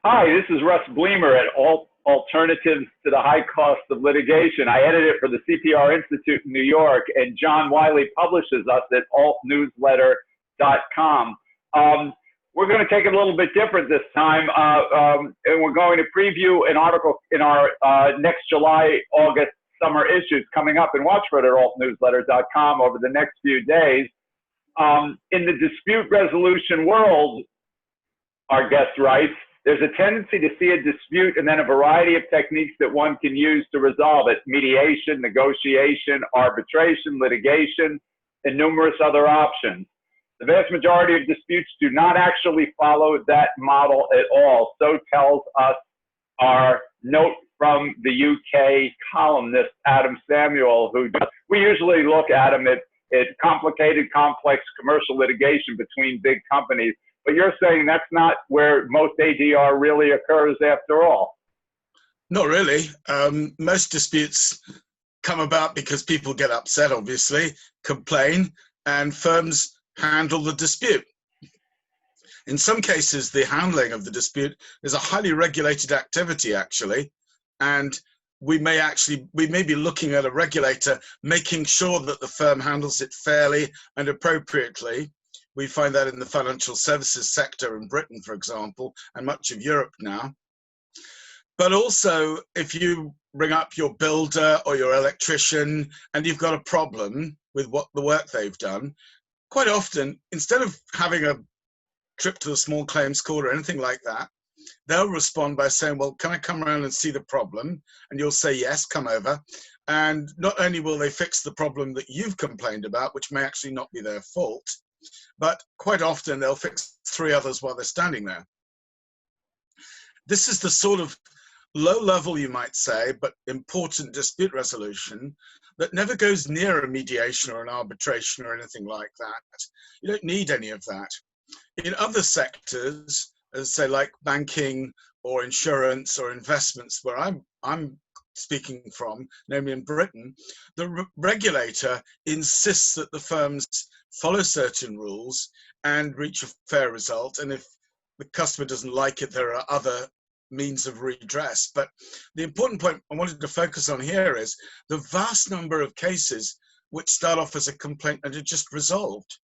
Hi, this is Russ Bleemer at Alternatives to the High Cost of Litigation. I edit it for the CPR Institute in New York, and John Wiley publishes us at altnewsletter.com. We're going to take it a little bit different this time, and we're going to preview an article in our next July, August summer issues coming up, and watch for it at altnewsletter.com over the next few days. In the dispute resolution world, our guest writes, there's a tendency to see a dispute and then a variety of techniques that one can use to resolve it: mediation, negotiation, arbitration, litigation, and numerous other options. The vast majority of disputes do not actually follow that model at all. So tells us our note from the UK columnist, Adam Samuel, we usually look at him at complicated, complex commercial litigation between big companies. But you're saying that's not where most ADR really occurs after all. Not really. Most disputes come about because people get upset, obviously, complain, and firms handle the dispute. In some cases, the handling of the dispute is a highly regulated activity, actually, and we may be looking at a regulator making sure that the firm handles it fairly and appropriately. We find that in the financial services sector in Britain, for example, and much of Europe now. But also, if you ring up your builder or your electrician and you've got a problem with what the work they've done, quite often, instead of having a trip to the small claims court or anything like that, they'll respond by saying, well, can I come around and see the problem? And you'll say, yes, come over. And not only will they fix the problem that you've complained about, which may actually not be their fault, but quite often they'll fix 3 others while they're standing there. This is the sort of low level, you might say, but important dispute resolution that never goes near a mediation or an arbitration or anything like that. You don't need any of that. In other sectors, as say like banking or insurance or investments, where I'm speaking from, namely in Britain, the regulator insists that the firms follow certain rules and reach a fair result. And if the customer doesn't like it, there are other means of redress. But the important point I wanted to focus on here is the vast number of cases which start off as a complaint and are just resolved.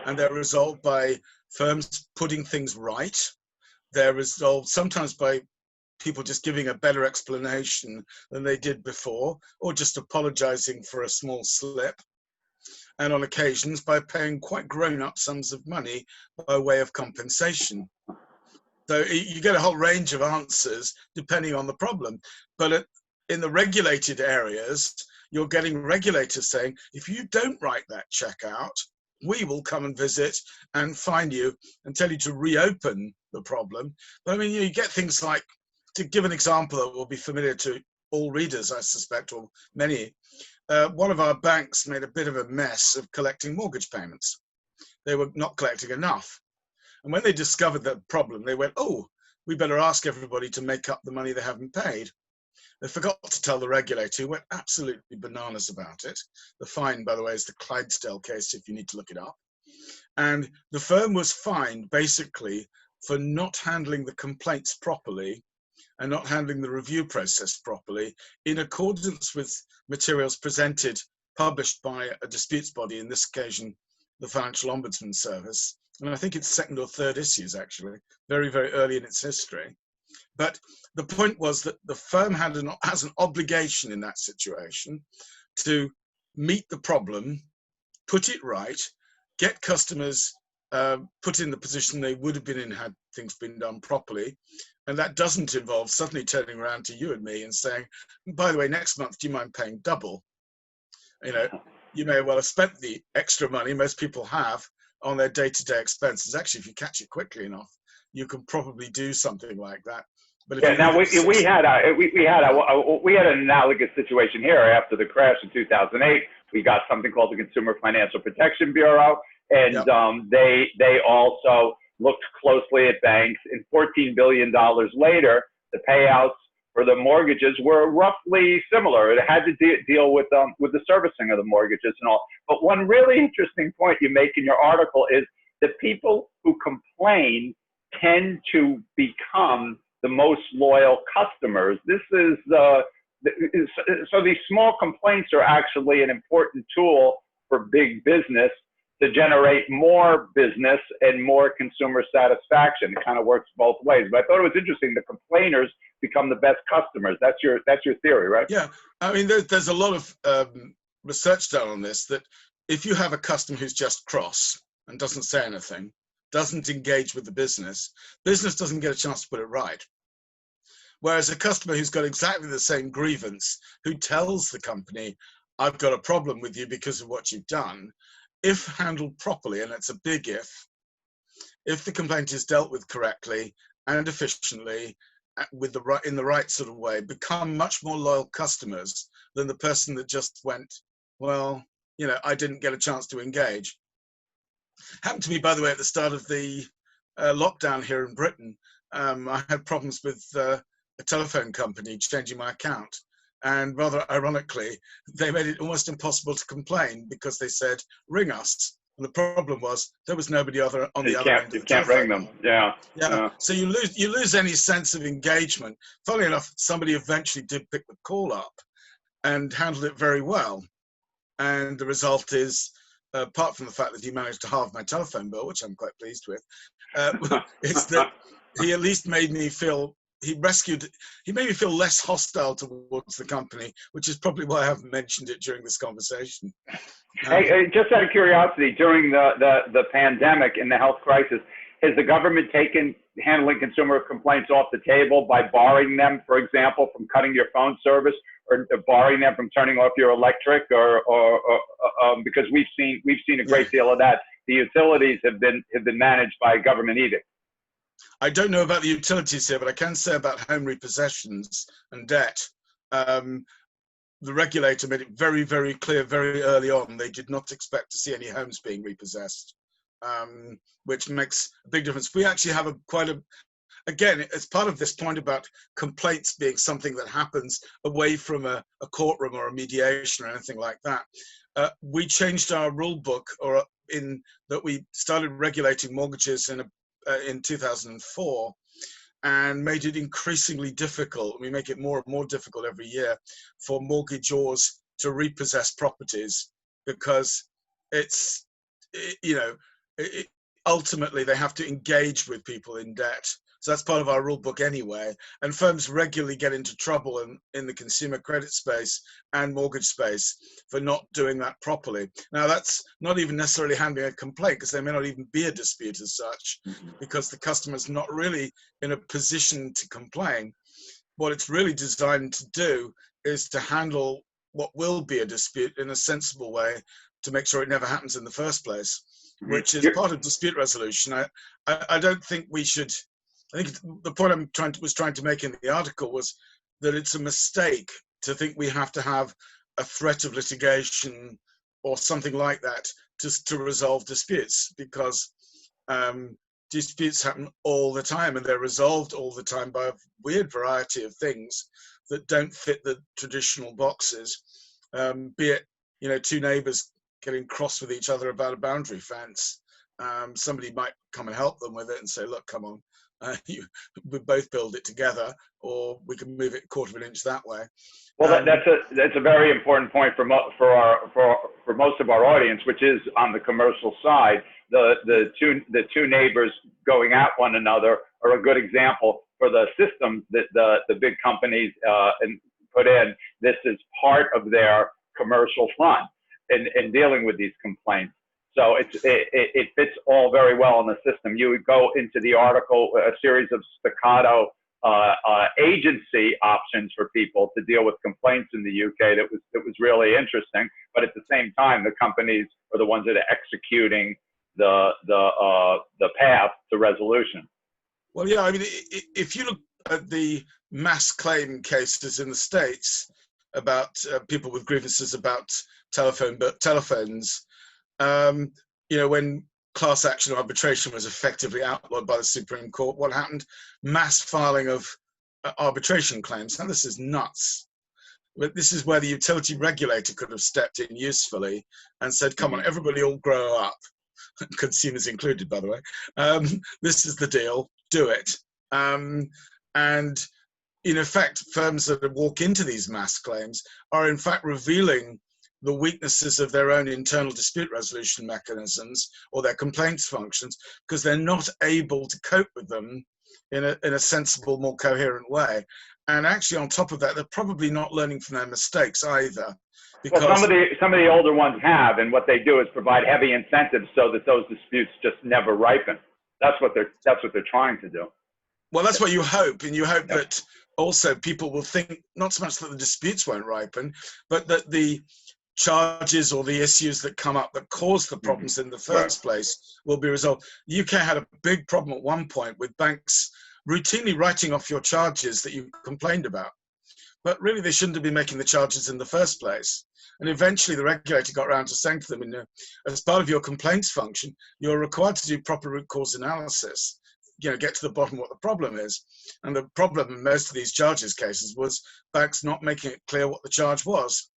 And they're resolved by firms putting things right. They're resolved sometimes by people just giving a better explanation than they did before, or just apologizing for a small slip. And on occasions by paying quite grown-up sums of money by way of compensation. So you get a whole range of answers depending on the problem. But in the regulated areas, you're getting regulators saying, if you don't write that check out, we will come and visit and fine you and tell you to reopen the problem. But I mean, you get things like, to give an example that will be familiar to all readers, I suspect, or many, one of our banks made a bit of a mess of collecting mortgage payments. They were not collecting enough. And when they discovered that problem, they went, oh, we better ask everybody to make up the money they haven't paid. They forgot to tell the regulator, who went absolutely bananas about it. The fine, by the way, is the Clydesdale case, if you need to look it up. And the firm was fined, basically, for not handling the complaints properly and not handling the review process properly in accordance with materials published by a disputes body, in this occasion, the Financial Ombudsman Service. And I think it's 2nd or 3rd issues, actually, very, very early in its history. But the point was that the firm has an obligation in that situation to meet the problem, put it right, get customers put in the position they would have been in had things been done properly. And that doesn't involve suddenly turning around to you and me and saying, by the way, next month, do you mind paying double? You know, you may well have spent the extra money, most people have, on their day-to-day expenses. Actually, if you catch it quickly enough, you can probably do something like that. But if now we had an analogous situation here after the crash in 2008. We got something called the Consumer Financial Protection Bureau, and Yep. They also looked closely at banks. And $14 billion later, the payouts for the mortgages were roughly similar. It had to deal with the servicing of the mortgages and all. But one really interesting point you make in your article is that people who complain tend to become the most loyal customers. This is so these small complaints are actually an important tool for big business to generate more business and more consumer satisfaction. It kind of works both ways. But I thought it was interesting. The complainers become the best customers. That's your theory, right? Yeah, I mean, there's a lot of research done on this, that if you have a customer who's just cross and doesn't say anything, doesn't engage with the business doesn't get a chance to put it right. Whereas a customer who's got exactly the same grievance, who tells the company, I've got a problem with you because of what you've done, if handled properly, and it's a big if the complaint is dealt with correctly and efficiently, with in the right sort of way, become much more loyal customers than the person that just went, well, you know, I didn't get a chance to engage. Happened to me, by the way, at the start of the lockdown here in Britain. I had problems with a telephone company changing my account. And rather ironically, they made it almost impossible to complain because they said, ring us. And the problem was there was nobody on the other end of the telephone. You can't ring them. Yeah. So you lose any sense of engagement. Funnily enough, somebody eventually did pick the call up and handled it very well. And the result is, apart from the fact that he managed to halve my telephone bill, which I'm quite pleased with, is that he at least made me feel, he made me feel less hostile towards the company, which is probably why I haven't mentioned it during this conversation. Hey, just out of curiosity, during the pandemic and the health crisis, has the government taken handling consumer complaints off the table by barring them, for example, from cutting your phone service, or barring them from turning off your electric, or because we've seen a great deal of that. The utilities have been managed by government edict. I don't know about the utilities here, but I can say about home repossessions and debt. The regulator made it very, very clear very early on they did not expect to see any homes being repossessed, which makes a big difference. We actually have again, as part of this point about complaints being something that happens away from a courtroom or a mediation or anything like that, we changed our rule book, or in that we started regulating mortgages in 2004, and made it increasingly difficult. We make it more and more difficult every year for mortgagors to repossess properties, because ultimately they have to engage with people in debt. So that's part of our rule book anyway. And firms regularly get into trouble in the consumer credit space and mortgage space for not doing that properly. Now, that's not even necessarily handling a complaint, because there may not even be a dispute as such, because the customer's not really in a position to complain. What it's really designed to do is to handle what will be a dispute in a sensible way to make sure it never happens in the first place, which is part of dispute resolution. I don't think we should. I think the point I was trying to make in the article was that it's a mistake to think we have to have a threat of litigation or something like that to resolve disputes, because disputes happen all the time, and they're resolved all the time by a weird variety of things that don't fit the traditional boxes, be it, two neighbors getting cross with each other about a boundary fence. Somebody might come and help them with it and say, look, come on, we both build it together, or we can move it a quarter of an inch that way. Well, that's a very important point for most of our audience, which is on the commercial side. The two neighbors going at one another are a good example for the systems that the big companies put in. This is part of their commercial front in dealing with these complaints. So it fits all very well in the system. You would go into the article, a series of staccato agency options for people to deal with complaints in the UK that was really interesting. But at the same time, the companies are the ones that are executing the path to resolution. Well, yeah, I mean, if you look at the mass claim cases in the States about people with grievances about telephones, when class action arbitration was effectively outlawed by the Supreme Court, what happened? Mass filing of arbitration claims. Now, this is nuts. But this is where the utility regulator could have stepped in usefully and said, come on, everybody all grow up. consumers included, by the way. This is the deal, do it. And in effect, firms that walk into these mass claims are in fact revealing the weaknesses of their own internal dispute resolution mechanisms or their complaints functions, because they're not able to cope with them in a sensible, more coherent way. And actually, on top of that, they're probably not learning from their mistakes either. Well, some of the older ones have, and what they do is provide heavy incentives so that those disputes just never ripen. That's what they're trying to do. Well, that's what you hope, and you hope that also people will think not so much that the disputes won't ripen, but that the charges or the issues that come up that cause the problems in the first place will be resolved. The UK had a big problem at one point with banks routinely writing off your charges that you complained about. But really, they shouldn't have been making the charges in the first place. And eventually, the regulator got around to saying to them, as part of your complaints function, you're required to do proper root cause analysis, get to the bottom of what the problem is. And the problem in most of these charges cases was banks not making it clear what the charge was.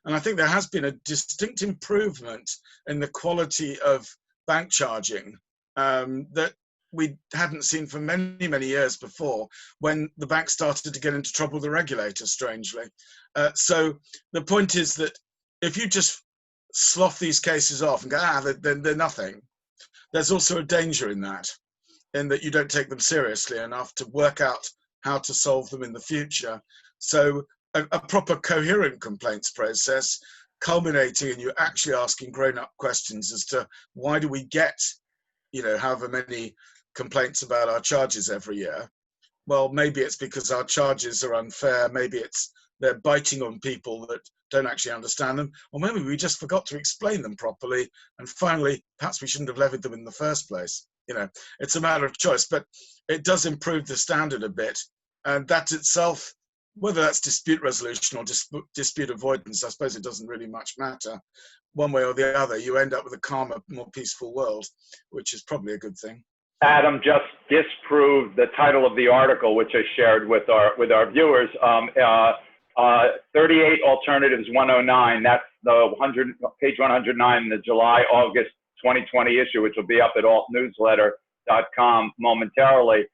And I think there has been a distinct improvement in the quality of bank charging that we hadn't seen for many, many years before, when the bank started to get into trouble with the regulator, strangely. So the point is that if you just slough these cases off and go, they're nothing, there's also a danger in that you don't take them seriously enough to work out how to solve them in the future. So a proper coherent complaints process culminating in you actually asking grown-up questions as to why do we get, however many complaints about our charges every year. Well, maybe it's because our charges are unfair. Maybe they're biting on people that don't actually understand them. Or maybe we just forgot to explain them properly. And finally, perhaps we shouldn't have levied them in the first place. It's a matter of choice, but it does improve the standard a bit. And that itself, whether that's dispute resolution or dispute avoidance, I suppose it doesn't really much matter. One way or the other, you end up with a calmer, more peaceful world, which is probably a good thing. Adam just disproved the title of the article, which I shared with our viewers. 38 Alternatives 109. That's the page 109 in the July-August 2020 issue, which will be up at altnewsletter.com momentarily.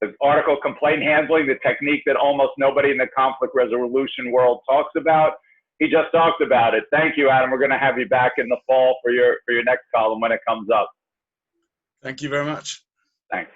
The article, Complaint Handling, the technique that almost nobody in the conflict resolution world talks about. He just talked about it. Thank you, Adam. We're going to have you back in the fall for your next column when it comes up. Thank you very much. Thanks.